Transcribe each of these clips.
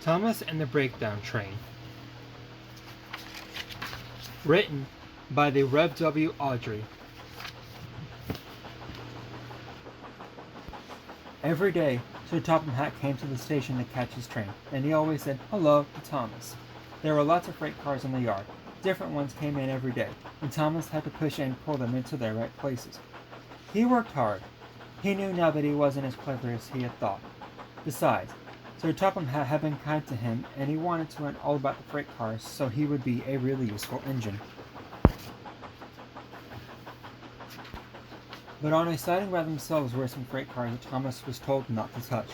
Thomas and the Breakdown Train. Written by the Rev. W. Awdry. Every day, Sir Topham Hatt came to the station to catch his train, and he always said hello to Thomas. There were lots of freight cars in the yard. Different ones came in every day, and Thomas had to push and pull them into their right places. He worked hard. He knew now that he wasn't as clever as he had thought. Besides, Sir Topham Hatt had been kind to him, and he wanted to learn all about the freight cars so he would be a really useful engine. But on a siding by themselves were some freight cars that Thomas was told not to touch.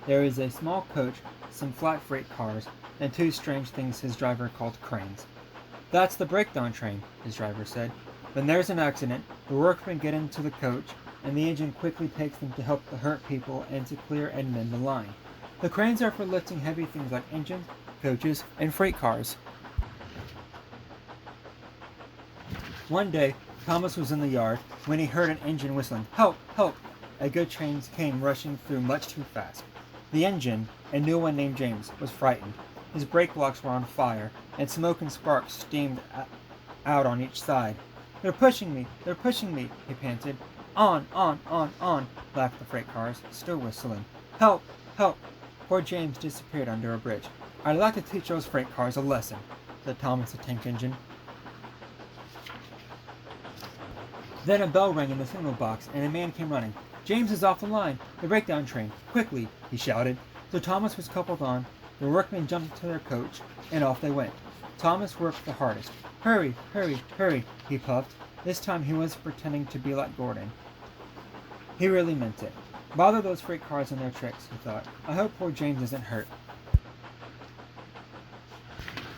There was a small coach, some flat freight cars, and two strange things his driver called cranes. "That's the breakdown train," his driver said. "When there's an accident, the workmen get into the coach, and the engine quickly takes them to help the hurt people and to clear and mend the line. The cranes are for lifting heavy things like engines, coaches, and freight cars." One day, Thomas was in the yard when he heard an engine whistling, "Help! Help!" A good train came rushing through much too fast. The engine, a new one named James, was frightened. His brake blocks were on fire, and smoke and sparks steamed out on each side. "They're pushing me! They're pushing me!" he panted. "On, on, on!" laughed the freight cars, still whistling. "Help! Help!" Poor James disappeared under a bridge. "I'd like to teach those freight cars a lesson," said Thomas the Tank Engine. Then a bell rang in the signal box, and a man came running. "James is off the line! The breakdown train! Quickly!" he shouted. So Thomas was coupled on, the workmen jumped into their coach, and off they went. Thomas worked the hardest. "Hurry, hurry, hurry," he puffed. This time he was pretending to be like Gordon. He really meant it. Bother those freight cars and their tricks, he thought. I hope poor James isn't hurt.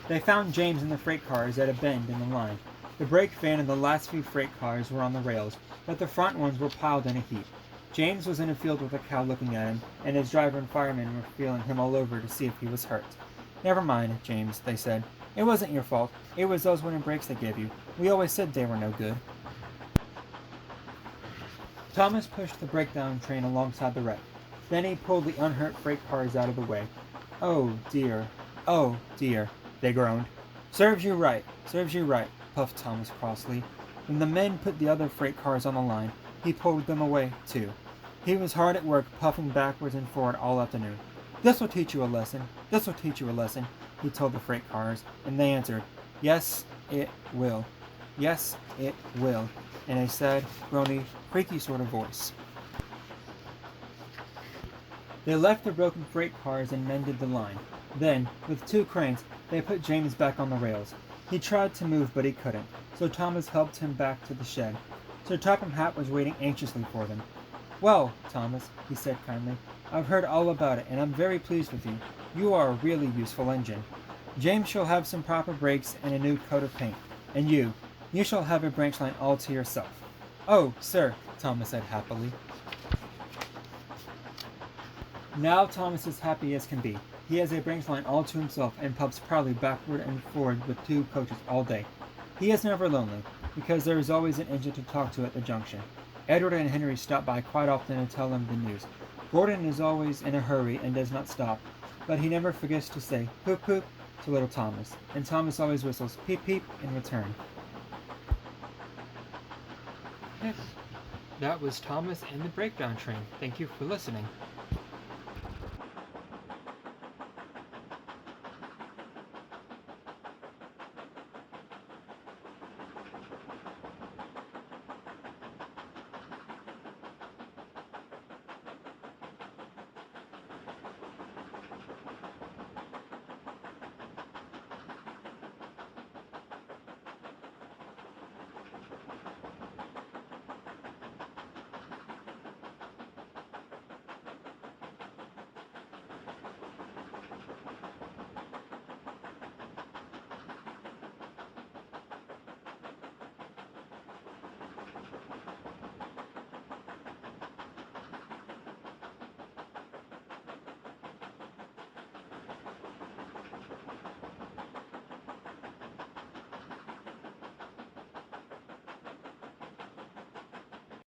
They found James and the freight cars at a bend in the line. The brake van and the last few freight cars were on the rails, but the front ones were piled in a heap. James was in a field with a cow looking at him, and his driver and firemen were feeling him all over to see if he was hurt. "Never mind, James," they said. "It wasn't your fault. It was those wooden brakes they gave you. We always said they were no good." Thomas pushed the breakdown train alongside the wreck. Then he pulled the unhurt freight cars out of the way. "Oh, dear. Oh, dear," they groaned. Serves you right, puffed Thomas crossly. When the men put the other freight cars on the line, he pulled them away, too. He was hard at work, puffing backwards and forward all afternoon. "This'll teach you a lesson. This'll teach you a lesson," he told the freight cars, and they answered, "Yes, it will. Yes, it will," in a sad, groany, creaky sort of voice. They left the broken freight cars and mended the line. Then, with two cranes, they put James back on the rails. He tried to move, but he couldn't, so Thomas helped him back to the shed. Sir Topham Hatt was waiting anxiously for them. "Well, Thomas," he said kindly, "I've heard all about it, and I'm very pleased with you. You are a really useful engine. James shall have some proper brakes and a new coat of paint, and you shall have a branch line all to yourself." "Oh, sir," Thomas said happily. Now Thomas is happy as can be. He has a branch line all to himself and puffs proudly backward and forward with two coaches all day. He is never lonely, because there is always an engine to talk to at the junction. Edward and Henry stop by quite often to tell him the news. Gordon is always in a hurry and does not stop, but he never forgets to say "poop poop" to little Thomas, and Thomas always whistles "peep peep" in return. Yes, that was Thomas and the Breakdown Train. Thank you for listening.